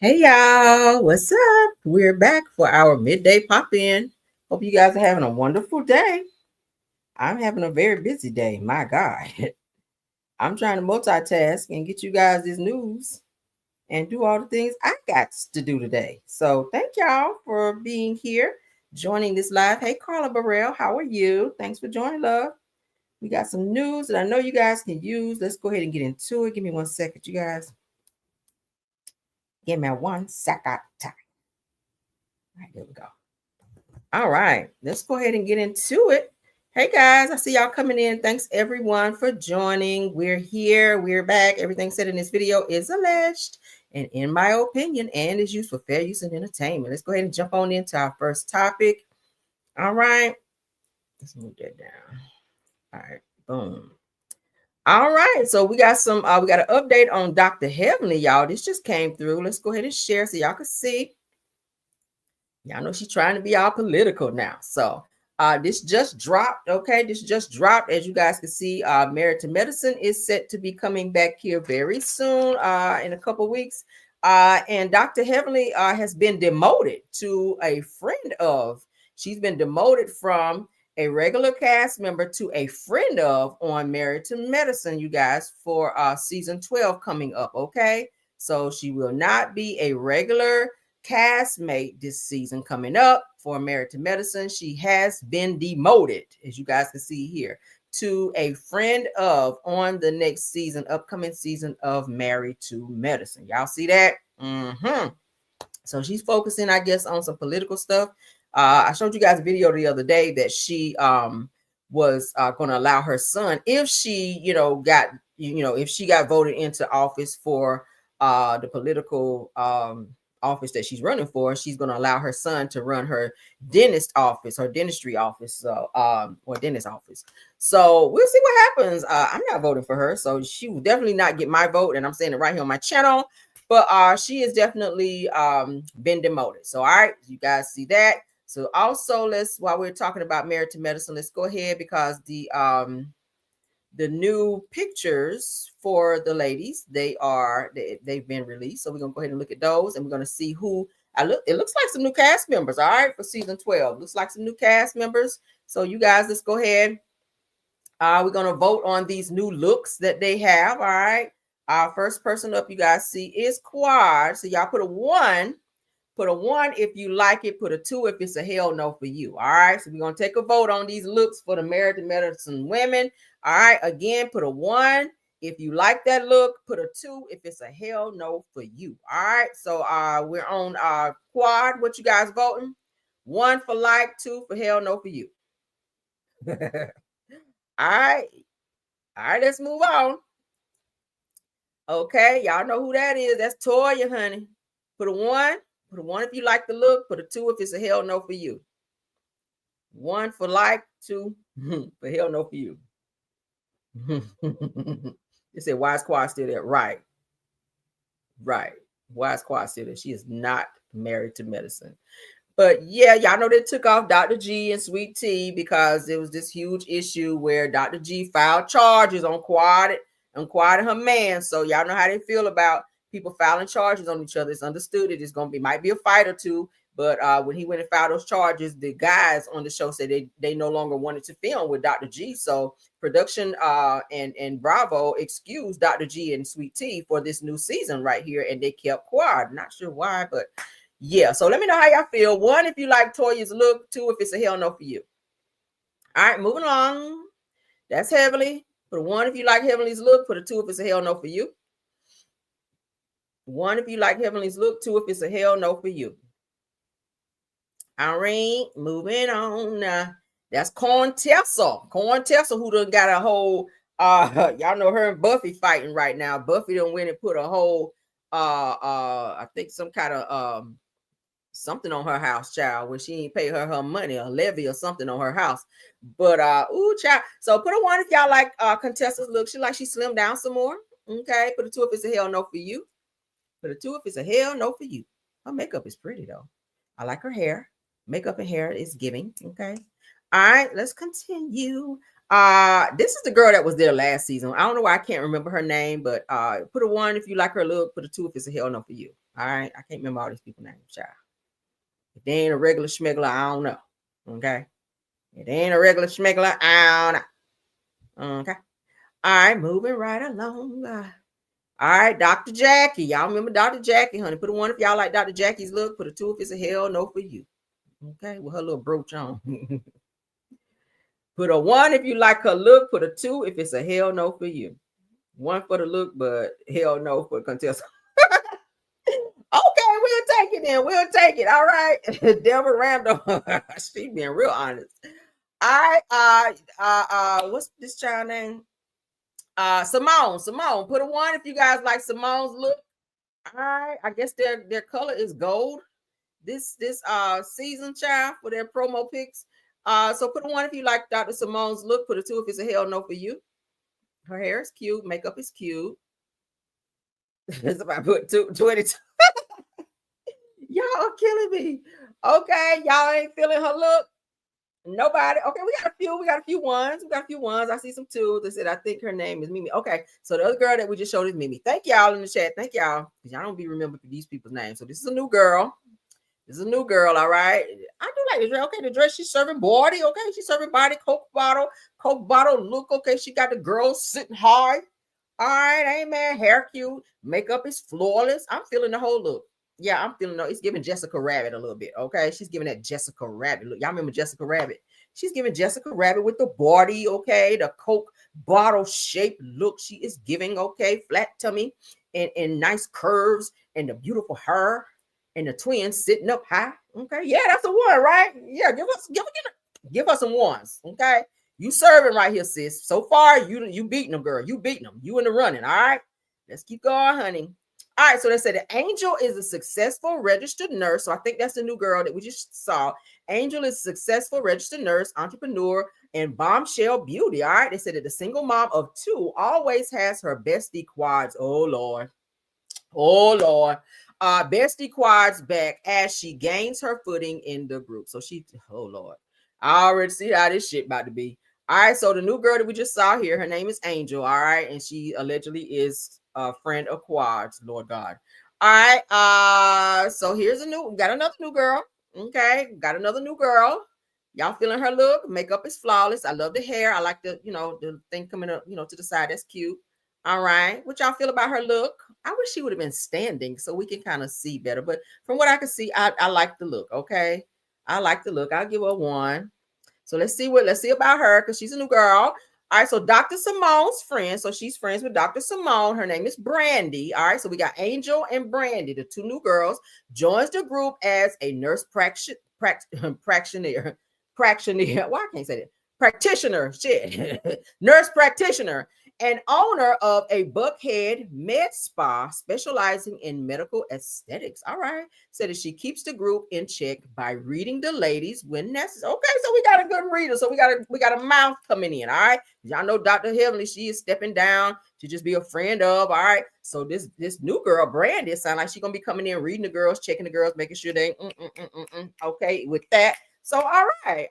Hey y'all, what's up? We're back for our midday pop in. Hope you guys are having a wonderful day. I'm having a very busy day. My God, I'm trying to multitask and get you guys this news and do all the things I got to do today. So, thank y'all for being here, joining this live. Hey, Carla Burrell, how are you? Thanks for joining, love. We got some news that I know you guys can use. Let's go ahead and get into it. Give me 1 second, you guys. Give me 1 second. All right, there we go. All right, let's go ahead and get into it. Hey guys, I see y'all coming in. Thanks everyone for joining. We're here, we're back. Everything said in this video is alleged and in my opinion and is used for fair use and entertainment. Let's go ahead and jump on into our first topic. All right, let's move that down. All right, boom. All right, so we got we got an update on Dr. Heavenly, y'all. This just came through. Let's go ahead and share so y'all can see. Y'all know she's trying to be all political now. So this just dropped. Okay, this just dropped. As you guys can see, Married to Medicine is set to be coming back here very soon, in a couple weeks. And Dr. Heavenly has been demoted to a friend of. She's been demoted from a regular cast member to a friend of on Married to Medicine, you guys, for season 12 coming up. Okay, so she will not be a regular castmate this season coming up for Married to Medicine. She has been demoted, as you guys can see here, to a friend of on the next season, upcoming season of Married to Medicine. Y'all see that? So she's focusing, I guess, on some political stuff. I showed you guys a video the other day that she was going to allow her son, if she, if she got voted into office for the political office that she's running for, she's going to allow her son to run her dentist office, her dentistry office, or dentist office. So we'll see what happens. I'm not voting for her, so she will definitely not get my vote, and I'm saying it right here on my channel. But she has definitely been demoted. So all right, you guys see that. So also, while we're talking about Married to Medicine, let's go ahead, because the new pictures for the ladies, they've been released. So we're gonna go ahead and look at those, and we're gonna see who it looks like some new cast members. All right, for season 12. Looks like some new cast members. So you guys, let's go ahead. We're gonna vote on these new looks that they have. All right. Our first person up, you guys see, is Quad. So y'all put a 1. Put a 1 if you like it. Put a 2 if it's a hell no for you. All right. So we're going to take a vote on these looks for the Married to Medicine women. All right. Again, put a 1 if you like that look. Put a 2 if it's a hell no for you. All right. So we're on Quad. What you guys voting? 1 for like, 2 for hell no for you. All right. All right. Let's move on. Okay. Y'all know who that is. That's Toya, honey. Put a 1. Put a 1 if you like the look. Put a 2 if it's a hell no for you. 1 for like, 2 for hell no for you. They said, why is Quad still there? Right. Right. Why is Quad still there? She is not Married to Medicine. But yeah, y'all know they took off Dr. G and Sweet Tea because there was this huge issue where Dr. G filed charges on Quad and her man. So y'all know how they feel about people filing charges on each other. It's understood it is going to be, might be a fight or two. But when he went and filed those charges, the guys on the show said they no longer wanted to film with Dr. G. So production and Bravo excused Dr. G and Sweet Tea for this new season right here. And they kept Quad. Not sure why, but yeah. So let me know how y'all feel. 1 if you like Toya's look. 2 if it's a hell no for you. All right, moving on. That's Heavenly. Put a 1 if you like Heavenly's look. Put a 2 if it's a hell no for you. 1 if you like Heavenly's look. 2 if it's a hell no for you. All right, moving on. That's Corn Tessa. Corn Tessa, who done got a whole y'all know her and Buffy fighting right now. Buffy done went and put a whole I think some kind of something on her house, child, where she ain't pay her money, a levy or something on her house. But ooh, child. So put a 1 if y'all like Contessa's look. She slimmed down some more. Okay, put a 2 if it's a hell no for you. Put a 2 if it's a hell no for you. Her makeup is pretty though. I like her hair. Makeup and hair is giving. Okay. All right, let's continue. This is the girl that was there last season. I don't know why I can't remember her name, but put a 1 if you like her look. Put a 2 if it's a hell no for you. All right. I can't remember all these people's names, child. If they ain't a regular schmeggler, I don't know. Okay. If they ain't a regular schmeggler, I don't know. Okay. All right. Moving right along. All right. Dr. Jackie. Y'all remember Dr. Jackie, honey. Put a 1 if y'all like Dr. Jackie's look. Put a 2 if it's a hell no for you. Okay. With her little brooch on. Put a 1 if you like her look. Put a 2 if it's a hell no for you. 1 for the look, but hell no for contest. Okay, we'll take it then. We'll take it. All right. Deborah Randall. She being real honest. All right. What's this child name? Simone. Simone. Put a 1 if you guys like Simone's look. All right. I guess their color is gold. This season, child, for their promo pics. So put a 1 if you like Dr. Simone's look. Put a 2 if it's a hell no for you. Her hair is cute. Makeup is cute. It's about put 22. Y'all are killing me. Okay, y'all ain't feeling her look. Nobody. Okay, we got a few. We got a few ones. We got a few ones. I see some twos. They said I think her name is Mimi. Okay, so the other girl that we just showed is Mimi. Thank y'all in the chat. Thank y'all. Because y'all don't be remembering these people's names. So this is a new girl. This is a new girl. All right. I do like the dress. Okay, the dress she's serving body. Okay, she's serving body. Coke bottle look. Okay, she got the girls sitting high. All right, amen. Hair cute. Makeup is flawless. I'm feeling the whole look. Yeah, I'm feeling it's giving Jessica Rabbit a little bit. Okay, she's giving that Jessica Rabbit look. Y'all remember Jessica Rabbit? She's giving Jessica Rabbit with the body. Okay, the Coke bottle shaped look she is giving. Okay, flat tummy and nice curves and the beautiful hair and the twins sitting up high. Okay, yeah, that's a 1, right? Yeah, give us some 1s. Okay, you serving right here, sis. So far, you beating them, girl. You beating them. You in the running. All right, let's keep going, honey. All right, so they said the Angel is a successful registered nurse. So I think that's the new girl that we just saw. Angel is a successful registered nurse, entrepreneur, and bombshell beauty. All right, they said that the single mom of 2 always has her bestie quads. Oh Lord. Bestie quads back as she gains her footing in the group. So oh Lord, I already see how this shit about to be. All right, so the new girl that we just saw here, her name is Angel. All right, and she allegedly is a friend of quads. Lord God. All right, so we got another new girl. Okay, got another new girl. Y'all feeling her look? Makeup is flawless. I love the hair. I like the thing coming up, to the side. That's cute. All right, what y'all feel about her look? I wish she would have been standing so we can kind of see better. But from what I can see, I like the look. Okay, I like the look. I'll give her a 1. So let's see about her because she's a new girl. All right, so Dr. Simone's friend. So she's friends with Dr. Simone. Her name is Brandy. All right, so we got Angel and Brandy, the 2 new girls, joins the group as a nurse practitioner. Why I can't say that? Practitioner. Shit. Nurse practitioner and owner of a Buckhead med spa specializing in medical aesthetics. All right. Said that she keeps the group in check by reading the ladies when necessary. Okay, so we got a good reader. So we got a mouth coming in. All right. Y'all know Dr. Heavenly, she is stepping down to just be a friend of. All right. So this new girl, Brandy, sound like she's gonna be coming in, reading the girls, checking the girls, making sure they okay with that. So all right.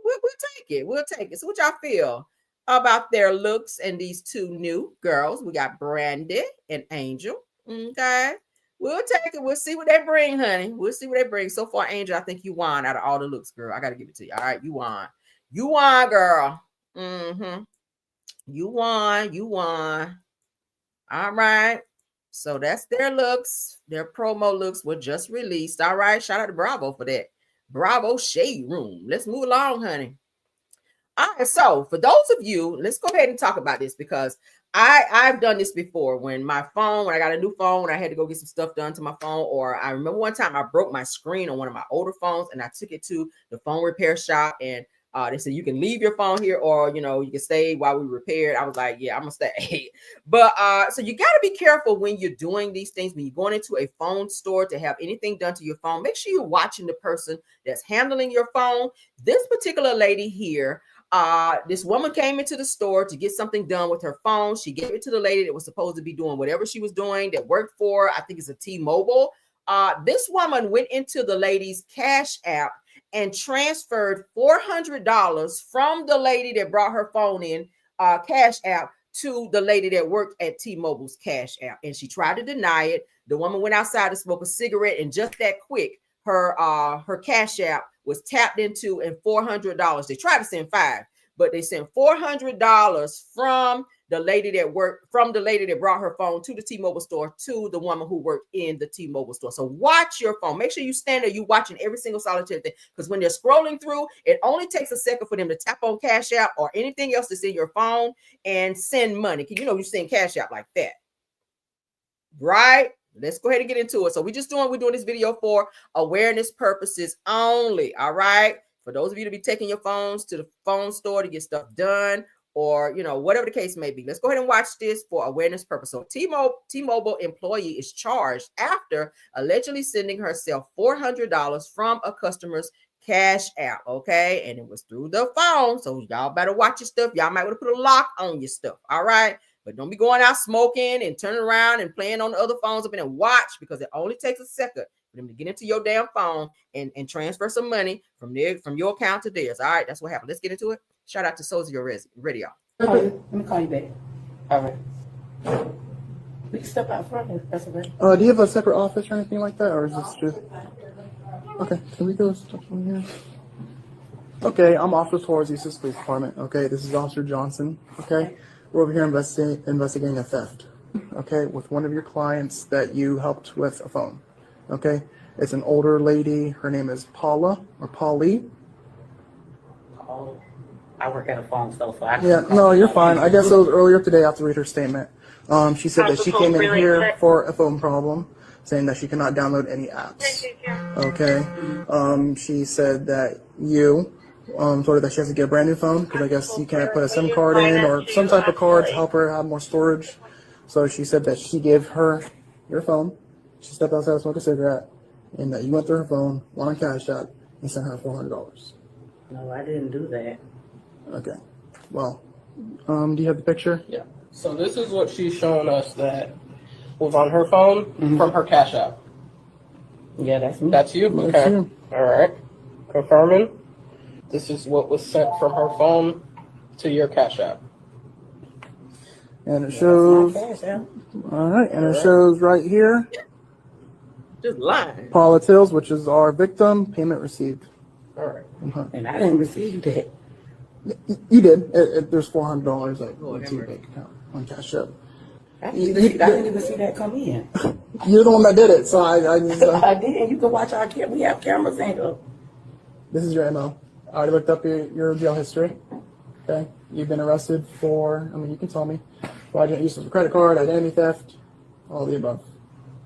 We'll take it. So what y'all feel about their looks and these 2 new girls? We got Brandy and Angel. Okay. We'll take it. We'll see what they bring, honey. We'll see what they bring. So far, Angel, I think you won out of all the looks, girl. I got to give it to you. All right. You won. You won, girl. You won. All right. So that's their looks. Their promo looks were just released. All right. Shout out to Bravo for that. Bravo Shade Room. Let's move along, honey. All right, so for those of you, let's go ahead and talk about this because I've done this before when I got a new phone, I had to go get some stuff done to my phone, or I remember one time I broke my screen on one of my older phones and I took it to the phone repair shop and they said you can leave your phone here or you can stay while we repair it. I was like, yeah, I'm gonna stay. But so you got to be careful when you're doing these things, when you're going into a phone store to have anything done to your phone. Make sure you're watching the person that's handling your phone. This particular lady here, this woman came into the store to get something done with her phone. She gave it to the lady that was supposed to be doing whatever she was doing that worked for her. I think it's a T-Mobile. This woman went into the lady's Cash App and transferred $400 from the lady that brought her phone in Cash App to the lady that worked at T-Mobile's Cash App, and she tried to deny it. The woman went outside to smoke a cigarette, and just that quick, her Cash App was tapped into, and $400. They tried to send $5, but they sent $400 from the lady that brought her phone to the T-Mobile store to the woman who worked in the T-Mobile store. So watch your phone. Make sure you stand there, you watching every single solitary thing, because when they're scrolling through, it only takes a second for them to tap on Cash App or anything else that's in your phone and send money. You know, you send Cash App like that, right? Let's go ahead and get into it. So we're doing this video for awareness purposes only. All right. For those of you to be taking your phones to the phone store to get stuff done, or, you know, whatever the case may be. Let's go ahead and watch this for awareness purpose. So T-Mobile employee is charged after allegedly sending herself $400 from a customer's Cash App. Okay. And it was through the phone. So y'all better watch your stuff. Y'all might want to put a lock on your stuff. All right. But don't be going out smoking and turning around and playing on the other phones up and watch, because it only takes a second for them to get into your damn phone and transfer some money from your account to theirs. All right, that's what happened. Let's get into it. Shout out to Sozi Radio. Let me call you back. All right. We can step out front if that's okay. Do you have a separate office or anything like that, or is this just... Okay, can we go step in here? Okay, I'm Officer Torres, East Police Department. Okay, this is Officer Johnson. Okay, we're over here investigating a theft. Okay, with one of your clients that you helped with a phone. Okay, it's an older lady. Her name is Paula or Polly. Oh, I work at a phone store, so I Yeah, no, you're fine. I guess it was earlier today. I have to read her statement. She said that she came in here for a phone problem, saying that she cannot download any apps. Okay, she said that you told her that she has to get a brand new phone because I guess you can't put a SIM card in or some type of card to help her have more storage. So she said that she gave her your phone. She stepped outside to smoke a cigarette, and that you went through her phone, went on Cash App, and sent her $400. No, I didn't do that. Okay. Well, do you have the picture? Yeah. So this is what she's showing us that was on her phone from her Cash App. Yeah, that's me. That's you? That's Okay. you. All right. Confirming. This is what was sent from her phone to your Cash App. And it shows. Cash App. All right, and it shows right here. Just lying. Paula Tills, which is our victim, payment received. All right. And I didn't receive that. You did. There's $400 Lord, into your bank account on Cash Up. I didn't even see that come in. You're the one that did it, so I just. I did. You can watch our camera. We have cameras in here. This is your MO. I already looked up your jail history. Okay, you've been arrested for. I mean, you can tell me. Fraudulent use of a credit card, identity theft, all the above.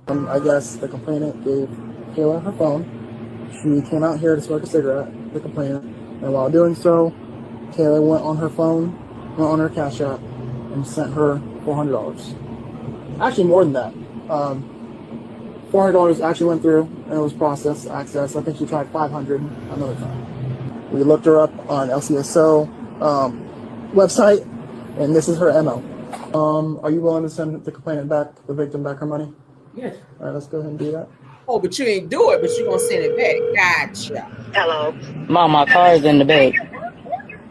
I guess the complainant gave Kayla her phone. She came out here to smoke a cigarette, the complainant, and while doing so, Kayla went on her phone, went on her Cash App, and sent her $400. Actually, more than that. $400 actually went through, and it was processed, accessed. I think she tried $500 another time. We looked her up on LCSO website, and this is her MO. Are you willing to send the complainant back, the victim back her money? Yes. All right, let's go ahead and do that. Oh, but you ain't do it, but you gonna send it back. Gotcha. Hello. Mom, my car is in the bag.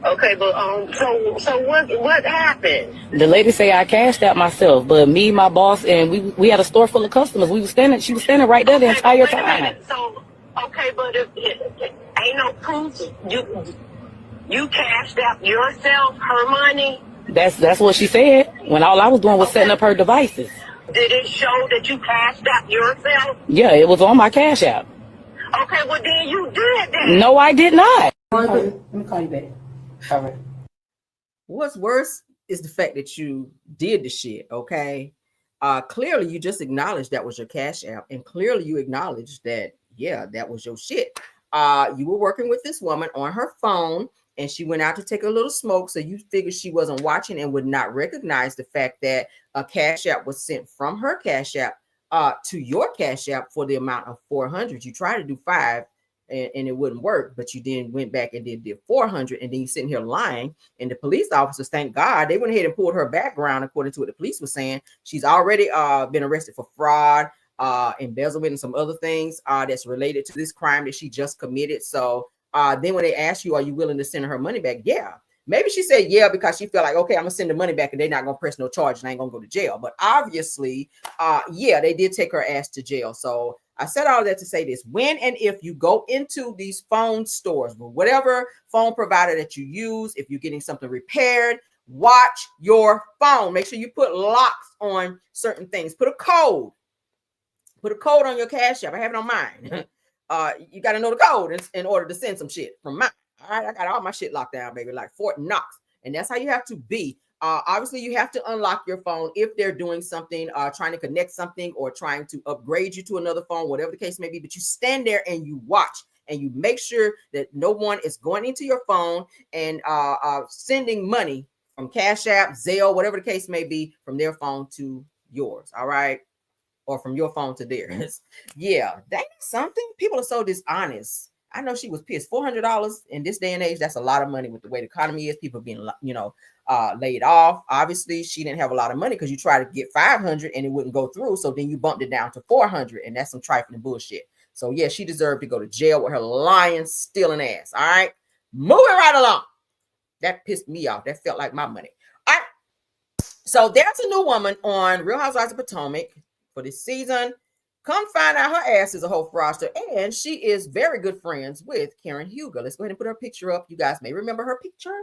Okay, but so what happened? The lady say I cashed out myself, but me, my boss, and we had a store full of customers. She was standing right there the entire Wait a time. minute. So okay, but if ain't no proof, you cashed out yourself her money. That's what she said. When all I was doing was setting up her devices. Did it show that you cashed out yourself? Yeah, it was on my Cash App. Okay, well then you did that. No, I did not. Let me call you back. All right. What's worse is the fact that you did the shit. Okay. Clearly you just acknowledged that was your Cash App, and clearly you acknowledged that, yeah, that was your shit. You were working with this woman on her phone, and she went out to take a little smoke. So you figured she wasn't watching and would not recognize the fact that a Cash App was sent from her Cash App to your Cash App for the amount of $400. You tried to do $5 and it wouldn't work, but you then went back and did $400, and then you sitting here lying. And the police officers, thank God, they went ahead and pulled her background according to what the police was saying. She's already been arrested for fraud, embezzlement, and some other things that's related to this crime that she just committed. So then when they ask you, are you willing to send her money back? Yeah. Maybe she said yeah because she felt like, okay, I'm gonna send the money back and they're not gonna press no charge and I ain't gonna go to jail. But obviously, yeah, they did take her ass to jail. So I said all that to say this: when and if you go into these phone stores, whatever phone provider that you use, if you're getting something repaired, watch your phone. Make sure you put locks on certain things. Put a code on your Cash App. I have it on mine. You got to know the code in order to send some shit from mine. All right, I got all my shit locked down, baby, like Fort Knox, and that's how you have to be. Obviously, you have to unlock your phone if they're doing something, trying to connect something or trying to upgrade you to another phone, whatever the case may be. But you stand there and you watch and you make sure that no one is going into your phone and sending money from Cash App, Zelle, whatever the case may be, from their phone to yours. All right. Or from your phone to theirs. Yeah, that's something. People are so dishonest. I know she was pissed. $400 in this day and age, that's a lot of money with the way the economy is. People being, laid off. Obviously, she didn't have a lot of money because you tried to get 500 and it wouldn't go through. So then you bumped it down to 400, and that's some trifling bullshit. So yeah, she deserved to go to jail with her lying, stealing ass. All right, moving right along. That pissed me off. That felt like my money. All right. So there's a new woman on Real Housewives of Potomac for this season. Come find out her ass is a whole Frauster, and she is very good friends with Karen Huger. Let's go ahead and put her picture up. You guys may remember her picture.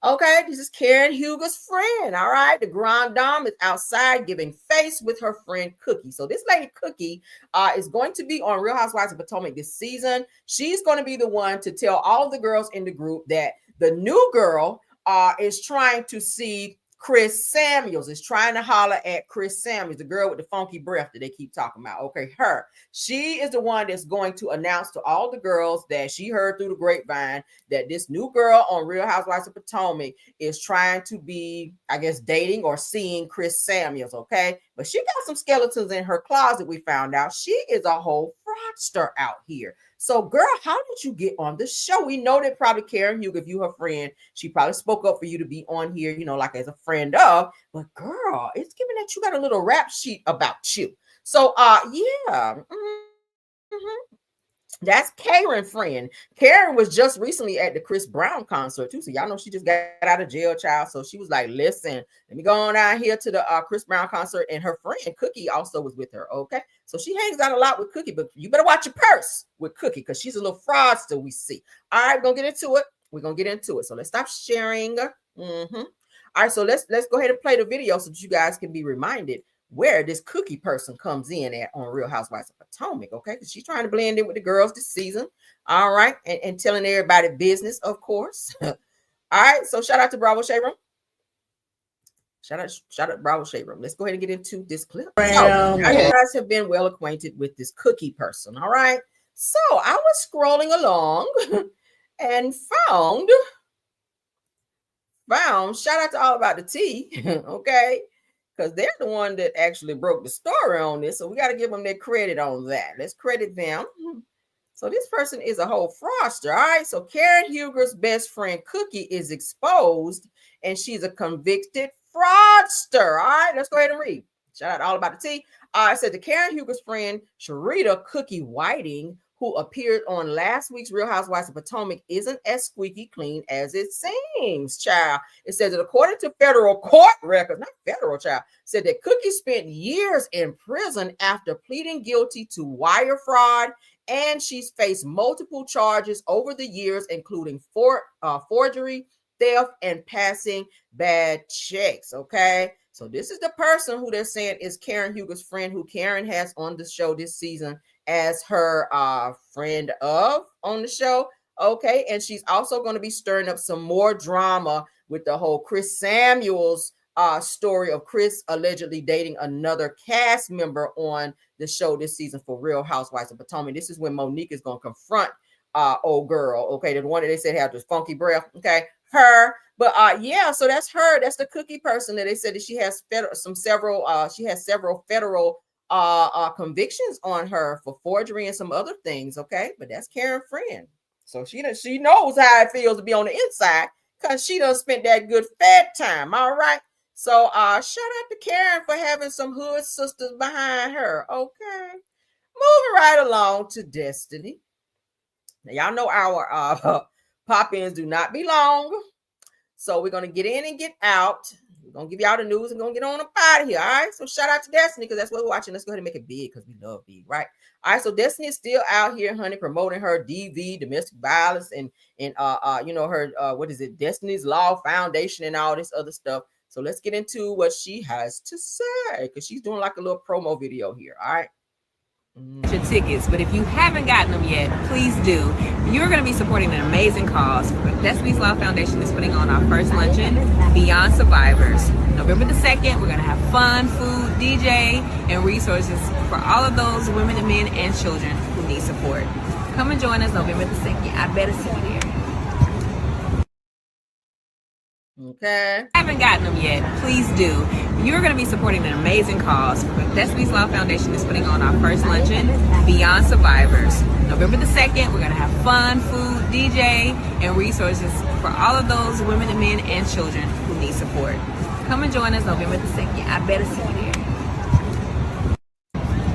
Okay, this is Karen Huger's friend. All right, the Grand Dame is outside giving face with her friend Cookie. So this lady Cookie is going to be on Real Housewives of Potomac this season. She's going to be the one to tell all the girls in the group that the new girl is trying to see Chris Samuels, is trying to holler at Chris Samuels, the girl with the funky breath that they keep talking about. Okay, her. She is the one that's going to announce to all the girls that she heard through the grapevine that this new girl on Real Housewives of Potomac is trying to be, I guess, dating or seeing Chris Samuels. Okay, but she got some skeletons in her closet. We found out she is a whole fraudster out here. So, girl, how did you get on the show? We know that probably Karen Huger, if you her friend, she probably spoke up for you to be on here, like as a friend of. But, girl, it's given that you got a little rap sheet about you. So, yeah. That's Karen's friend. Karen was just recently at the Chris Brown concert too. So y'all know she just got out of jail, child. So she was like, listen, let me go on down here to the Chris Brown concert. And her friend Cookie also was with her. Okay. So she hangs out a lot with Cookie, but you better watch your purse with Cookie because she's a little fraudster, we see. All right, we're gonna get into it. We're gonna get into it. So let's stop sharing. All right, so let's go ahead and play the video so that you guys can be reminded where this Cookie person comes in at on Real Housewives of Potomac, okay? Because she's trying to blend in with the girls this season, all right? And telling everybody business, of course. All right, so shout out to Bravo Shade Room. Shout out Bravo Shade Room. Let's go ahead and get into this clip. So, you guys have been well acquainted with this Cookie person, all right? So I was scrolling along and found, shout out to All About the Tea, okay? Because they're the one that actually broke the story on this. So we got to give them their credit on that. Let's credit them. So this person is a whole fraudster. All right. So Karen Huger's best friend Cookie is exposed and she's a convicted fraudster. All right. Let's go ahead and read. Shout out to All About the Tea. I said to Karen Huger's friend Sharita Cookie Whiting, who appeared on last week's Real Housewives of Potomac, isn't as squeaky clean as it seems, child. It says that according to federal court records, not federal, child, said that Cookie spent years in prison after pleading guilty to wire fraud, and she's faced multiple charges over the years, including forgery, theft, and passing bad checks, okay? So this is the person who they're saying is Karen Huger's friend, who Karen has on the show this season as her friend of on the show. Okay. And she's also going to be stirring up some more drama with the whole Chris Samuels story of Chris allegedly dating another cast member on the show this season for Real Housewives of Potomac. This is when Monique is going to confront old girl. Okay. The one that they said had this funky breath. Okay. Her. But yeah, so that's her. That's the Cookie person that they said that she has several federal convictions on her for forgery and some other things. Okay, but that's Karen's friend, so she knows how it feels to be on the inside because she done spent that good fed time. All right, so shout out to Karen for having some hood sisters behind her. Okay, moving right along to Destiny. Now y'all know our pop-ins do not be long. So we're going to get in and get out. We're going to give y'all the news and going to get on up out of here. All right. So shout out to Destiny because that's what we're watching. Let's go ahead and make it big because we love big, right? All right. So Destiny is still out here, honey, promoting her DV, domestic violence, and you know, her, what is it? Destiny's Law Foundation and all this other stuff. So let's get into what she has to say because she's doing like a little promo video here. All right. Your tickets, but if you haven't gotten them yet, please do. You're going to be supporting an amazing cause. Destiny's Law Foundation is putting on our first luncheon, Beyond Survivors. November the 2nd, we're going to have fun, food, DJ, and resources for all of those women and men and children who need support. Come and join us November the 2nd. I better see you there. Okay. Haven't gotten them yet, please do. You're going to be supporting an amazing cause. Destiny's Law Foundation is putting on our first luncheon, Beyond Survivors. November the 2nd, we're going to have fun, food, DJ, and resources for all of those women and men and children who need support. Come and join us November the 2nd. I better see you there.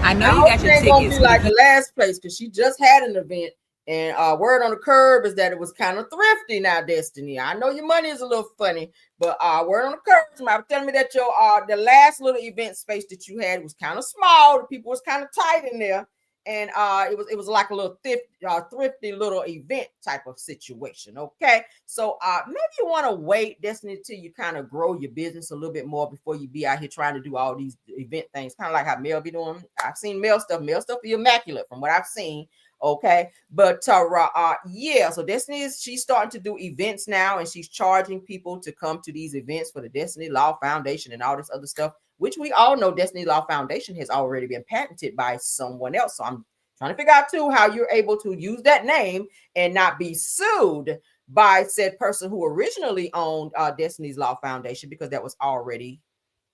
I know you got your tickets. Gonna be like the last place because she just had an event. And word on the curb is that it was kind of thrifty now, Destiny. I know your money is a little funny, but word on the curb, somebody was telling me that your the last little event space that you had was kind of small. The people was kind of tight in there, and it was like a little thrifty little event type of situation. Okay, so maybe you want to wait, Destiny, till you kind of grow your business a little bit more before you be out here trying to do all these event things, kind of like how Mel be doing. I've seen Mel stuff be immaculate from what I've seen. Okay, but yeah, so Destiny she's starting to do events now, and she's charging people to come to these events for the Destiny Law Foundation and all this other stuff, which we all know Destiny Law Foundation has already been patented by someone else. So I'm trying to figure out too how you're able to use that name and not be sued by said person who originally owned Destiny's Law Foundation, because that was already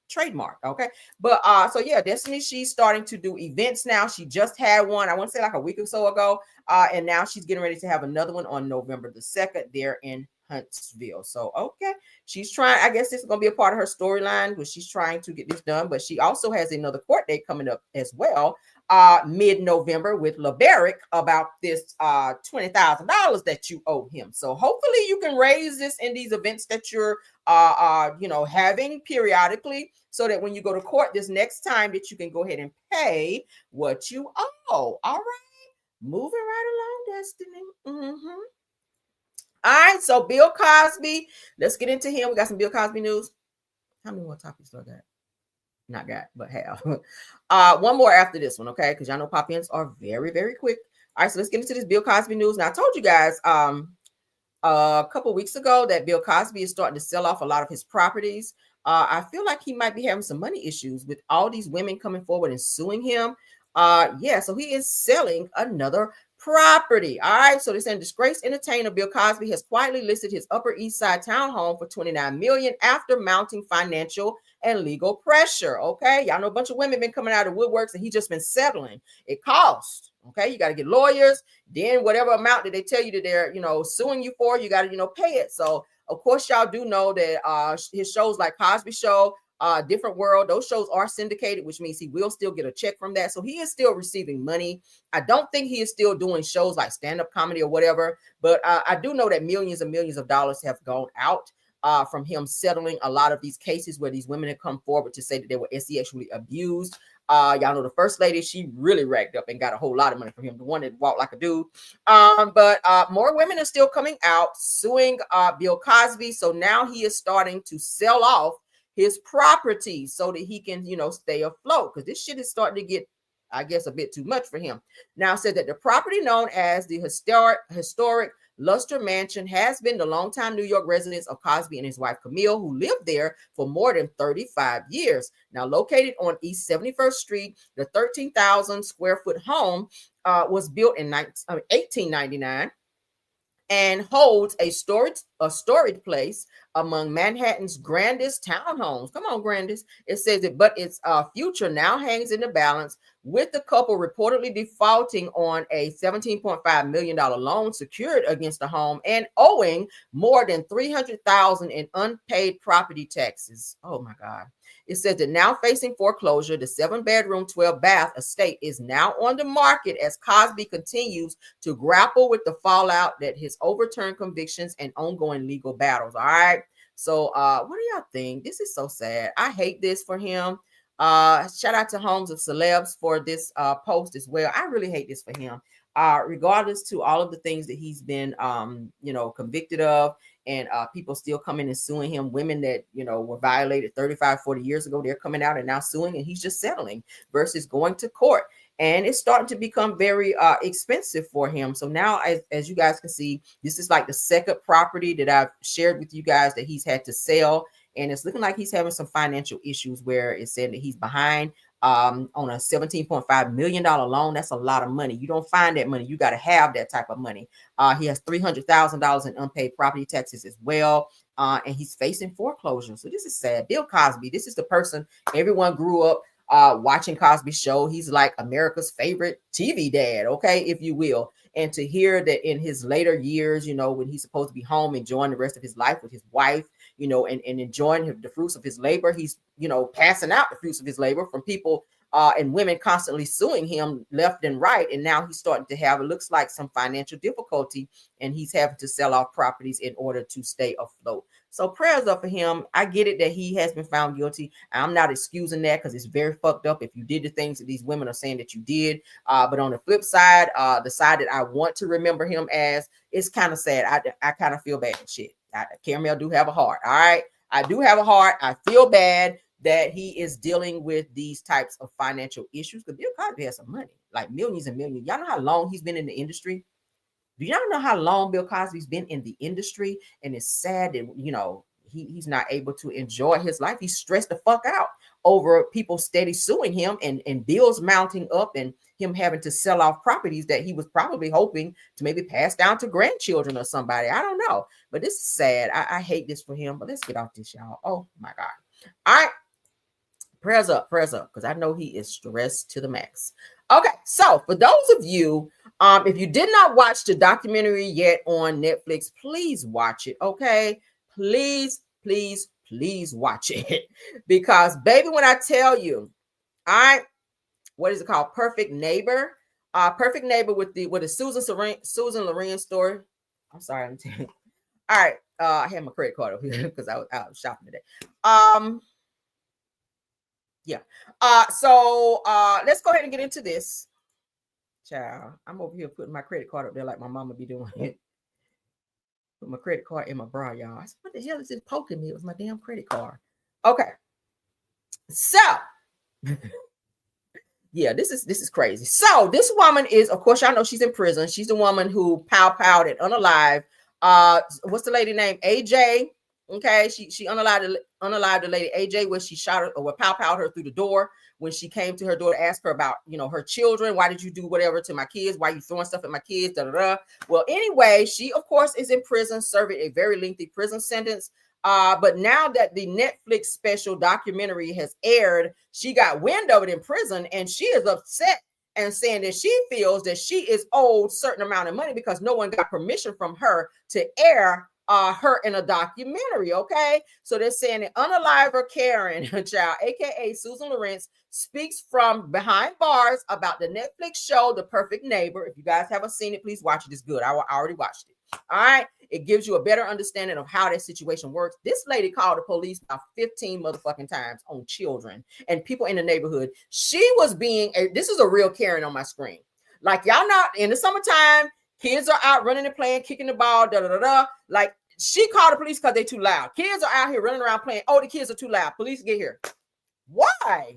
trademark. Okay, but so yeah, Destiny, she's starting to do events now. She just had one, I want to say like a week or so ago, and now she's getting ready to have another one on November the 2nd there in Huntsville. So okay, she's trying, I guess this is going to be a part of her storyline where she's trying to get this done, but she also has another court date coming up as well, mid-November with LeBaric about this $20,000 that you owe him. So hopefully you can raise this in these events that you're you know, having periodically, so that when you go to court this next time that you can go ahead and pay what you owe. All right, moving right along, Destiny. All right, so Bill Cosby, let's get into him. We got some Bill Cosby news. How many more topics do I got? Not got, but have. One more after this one, okay? Because y'all know pop-ins are very, very quick. All right, so let's get into this Bill Cosby news. Now, I told you guys a couple weeks ago that Bill Cosby is starting to sell off a lot of his properties. I feel like he might be having some money issues with all these women coming forward and suing him. Yeah, so he is selling another property. All right, so they're saying disgraced entertainer Bill Cosby has quietly listed his Upper East Side townhome for $29 million after mounting financial and legal pressure. Okay, y'all know a bunch of women been coming out of woodworks, and he just been settling. It costs. Okay, you got to get lawyers. Then whatever amount that they tell you that they're, you know, suing you for, you got to, you know, pay it. So of course y'all do know that his shows like Cosby Show, Different World, those shows are syndicated, which means he will still get a check from that. So he is still receiving money. I don't think he is still doing shows like stand-up comedy or whatever, but I do know that millions and millions of dollars have gone out from him settling a lot of these cases where these women have come forward to say that they were sexually abused. Y'all know the first lady, she really racked up and got a whole lot of money from him, the one that walked like a dude. But more women are still coming out suing Bill Cosby. So now he is starting to sell off his property so that he can, you know, stay afloat, because this shit is starting to get, I guess, a bit too much for him. Now said that the property known as the historic Luster Mansion has been the longtime New York residence of Cosby and his wife Camille, who lived there for more than 35 years. Now located on East 71st Street, the 13,000 square foot home was built in 1899 and holds a storied place among Manhattan's grandest townhomes. Come on, grandest. It says it, but its future now hangs in the balance, with the couple reportedly defaulting on a $17.5 million loan secured against the home and owing more than $300,000 in unpaid property taxes. Oh my God. It says that now facing foreclosure, the 7-bedroom, 12-bath estate is now on the market as Cosby continues to grapple with the fallout that his overturned convictions and ongoing legal battles. All right. So what do y'all think? This is so sad. I hate this for him. Shout out to Homes of Celebs for this post as well. I really hate this for him. Regardless to all of the things that he's been convicted of, and people still coming and suing him, women that were violated 35, 40 years ago, they're coming out and now suing, and he's just settling versus going to court. And it's starting to become very expensive for him. So now, as you guys can see, this is like the second property that I've shared with you guys that he's had to sell. And it's looking like he's having some financial issues where it's saying that he's behind on a $17.5 million loan. That's a lot of money. You don't find that money. You got to have that type of money. He has $300,000 in unpaid property taxes as well. And he's facing foreclosure. So this is sad. Bill Cosby, this is the person everyone grew up watching Cosby show. He's like America's favorite TV dad, okay, if you will. And to hear that in his later years, when he's supposed to be home enjoying the rest of his life with his wife, and enjoying the fruits of his labor, he's, passing out the fruits of his labor from people and women constantly suing him left and right. And now he's starting to have, it looks like, some financial difficulty, and he's having to sell off properties in order to stay afloat. So prayers up for him. I get it that he has been found guilty. I'm not excusing that because it's very fucked up if you did the things that these women are saying that you did. But on the flip side, the side that I want to remember him as, it's kind of sad. I kind of feel bad and shit. Caramel do have a heart. All right. I do have a heart. I feel bad that he is dealing with these types of financial issues because Bill Cosby has some money, like millions and millions. Y'all know how long he's been in the industry? Do y'all know how long Bill Cosby's been in the industry? And it's sad that, he's not able to enjoy his life. He's stressed the fuck out over people steady suing him and bills mounting up and him having to sell off properties that he was probably hoping to maybe pass down to grandchildren or somebody. I don't know. But this is sad. I hate this for him. But let's get off this, y'all. Oh, my God. All right. Prayers up, because I know he is stressed to the max. Okay, so for those of you, if you did not watch the documentary yet on Netflix, please watch it, okay? Please, please, please watch it. Because, baby, when I tell you, all right, what is it called? Perfect Neighbor. Perfect Neighbor with the Susan Loreinz story. I'm sorry, I'm telling you. All right, I had my credit card over here because I was out shopping today. Yeah. So let's go ahead and get into this. Child, I'm over here putting my credit card up there like my mama be doing it. Put my credit card in my bra, y'all. I said, what the hell is it poking me? It was my damn credit card. Okay. So yeah, this is crazy. So this woman is, of course, y'all know she's in prison. She's the woman who powed and unalive. What's the lady name? AJ. Okay, she unalived the lady AJ when she shot her or powed her through the door when she came to her door to ask her about her children. Why did you do whatever to my kids? Why are you throwing stuff at my kids? Da, da, da. Well, anyway, she of course is in prison, serving a very lengthy prison sentence. But now that the Netflix special documentary has aired, she got wind of it in prison, and she is upset and saying that she feels that she is owed a certain amount of money because no one got permission from her to air her in a documentary. Okay, so they're saying that unaliver Karen, child, aka Susan Loreinz, speaks from behind bars about the Netflix show The Perfect Neighbor. If you guys haven't seen it, please watch it. It's good. I already watched it. All right, it gives you a better understanding of how that situation works. This lady called the police about 15 motherfucking times on children and people in the neighborhood. She was being this is a real Karen on my screen. Like, y'all not in the summertime, kids are out running and playing, kicking the ball, da da da da. Like, she called the police because they're too loud. Kids are out here running around playing. Oh, the kids are too loud. Police get here. Why?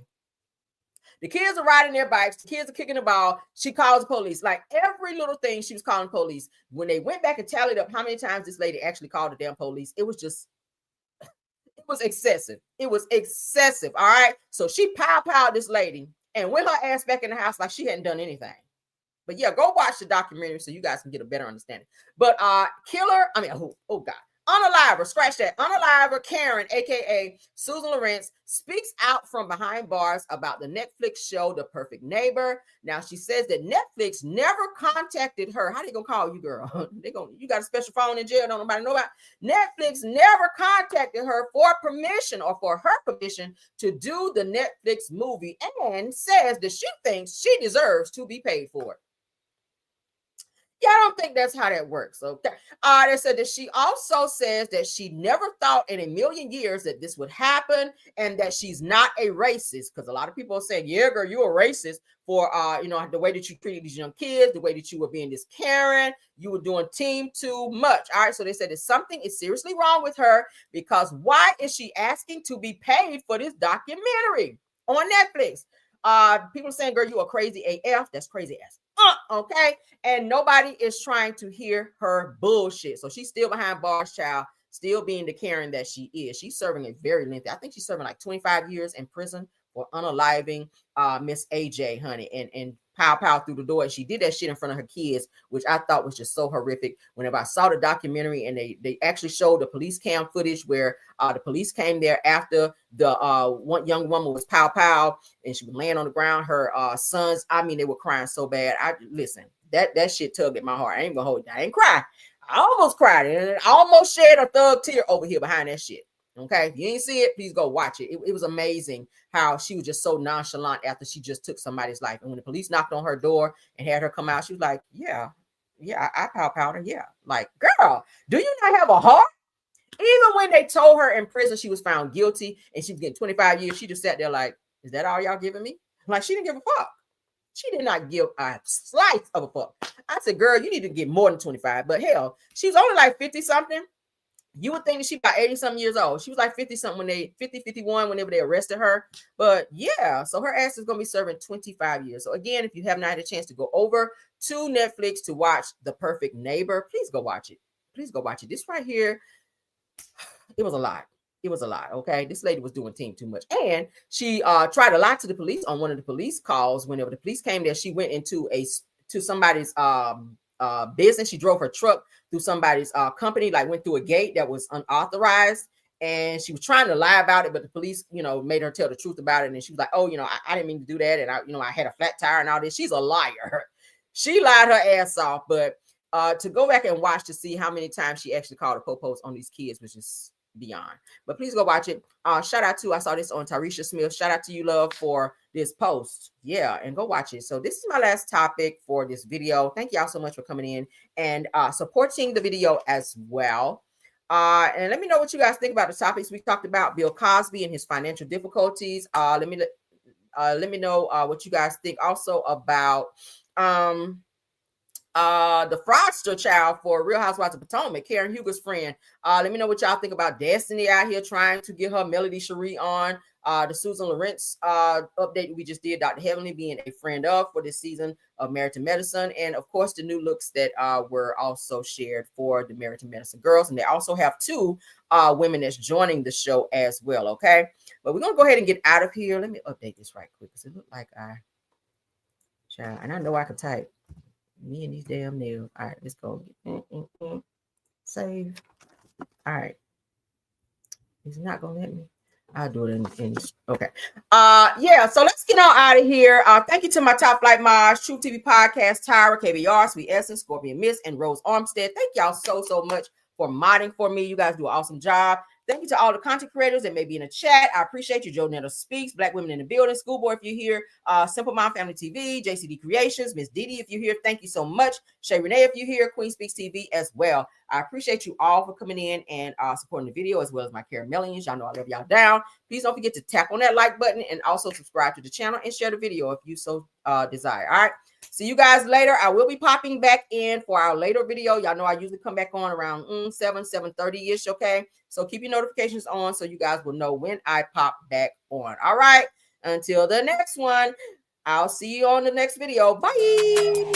The kids are riding their bikes. The kids are kicking the ball. She calls the police. Like, every little thing she was calling police. When they went back and tallied up how many times this lady actually called the damn police, it was excessive. It was excessive. All right. So she powed this lady and went her ass back in the house like she hadn't done anything. But yeah, go watch the documentary so you guys can get a better understanding. But oh God. Unaliver, scratch that. Unaliver Karen, aka Susan Loreinz, speaks out from behind bars about the Netflix show The Perfect Neighbor. Now she says that Netflix never contacted her. How they gonna call you, girl? You got a special phone in jail, don't nobody know about. Netflix never contacted her for permission or for her permission to do the Netflix movie, and says that she thinks she deserves to be paid for it. Yeah, I don't think that's how that works. Okay. They said that she also says that she never thought in a million years that this would happen and that she's not a racist. Because a lot of people are saying, yeah, girl, you're a racist for, the way that you treated these young kids, the way that you were being this Karen, you were doing team too much. All right. So they said that something is seriously wrong with her because why is she asking to be paid for this documentary on Netflix? People saying, girl, you are crazy AF. That's crazy ass. Okay. And nobody is trying to hear her bullshit. So she's still behind bars, child, still being the Karen that she is. She's serving a very lengthy, I think she's serving like 25 years in prison for unaliving Miss AJ, honey, and pow through the door. And she did that shit in front of her kids, which I thought was just so horrific. Whenever I saw the documentary and they actually showed the police cam footage where the police came there after the one young woman was pow and she was laying on the ground. Her sons, I mean, they were crying so bad. Listen, that shit tugged at my heart. I ain't gonna hold it. I ain't cry. I almost cried and I almost shed a thug tear over here behind that shit. Okay, if you ain't see it, please go watch it. It was amazing how she was just so nonchalant after she just took somebody's life. And when the police knocked on her door and had her come out, she was like, yeah, I pow her. Yeah, like, girl, do you not have a heart? Even when they told her in prison she was found guilty and she was getting 25 years, she just sat there like, is that all y'all giving me? Like, she didn't give a fuck. She did not give a slice of a fuck. I said, girl, you need to get more than 25. But hell, she was only like 50 something. You would think that she about 80 something years old. She was like 50 something when 51 whenever they arrested her. But yeah, so her ass is going to be serving 25 years. So again, if you have not had a chance to go over to Netflix to watch The Perfect Neighbor, please go watch it. Please go watch it. This right here, it was a lot. It was a lot. Okay. This lady was doing team too much. And she tried to lie to the police on one of the police calls. Whenever the police came there, she went into somebody's business. She drove her truck through somebody's company, like went through a gate that was unauthorized, and she was trying to lie about it, but the police, made her tell the truth about it. And she was like, oh, I didn't mean to do that, and I had a flat tire and all this. She's a liar. She lied her ass off. But to go back and watch to see how many times she actually called the popos on these kids, which is beyond. But please go watch it. Shout out to, I saw this on Tarisha Smith. Shout out to you, love, for this post. Yeah, and go watch it. So this is my last topic for this video. Thank y'all so much for coming in and supporting the video as well. And let me know what you guys think about the topics we talked about. Bill Cosby and his financial difficulties. Let me know what you guys think also about the Frauster child for Real Housewives of Potomac, Karen Huger's friend. Let me know what y'all think about Destiny out here trying to get her Melody Cherie on. The Susan Loreinz update we just did, Dr. Heavenly being a friend of for this season of Married to Medicine. And of course, the new looks that were also shared for the Married to Medicine girls. And they also have two women that's joining the show as well. Okay. But we're going to go ahead and get out of here. Let me update this right quick because it looked like child, and I know I can type. Me and these damn nails. All right, let's go. Save. All right. It's not going to let me. I'll do it in okay. Yeah, so let's get on out of here. Thank you to my top flight mods, True TV Podcast, Tyra, KBR, Sweet Essence, Scorpion Miss, and Rose Armstead. Thank y'all so much for modding for me. You guys do an awesome job. Thank you to all the content creators that may be in the chat. I appreciate you. Joe Netto Speaks, Black Women in the Building, Schoolboy if you're here, Simple Mom Family TV, JCD Creations, Miss Didi if you're here. Thank you so much. Shay Renee if you're here, Queen Speaks TV as well. I appreciate you all for coming in and supporting the video as well as my Caramelians. Y'all know I love y'all down. Please don't forget to tap on that like button and also subscribe to the channel and share the video if you so desire. All right. See you guys later. I will be popping back in for our later video. Y'all know I usually come back on around 7:30-ish, okay? So keep your notifications on so you guys will know when I pop back on. All right. Until the next one, I'll see you on the next video. Bye.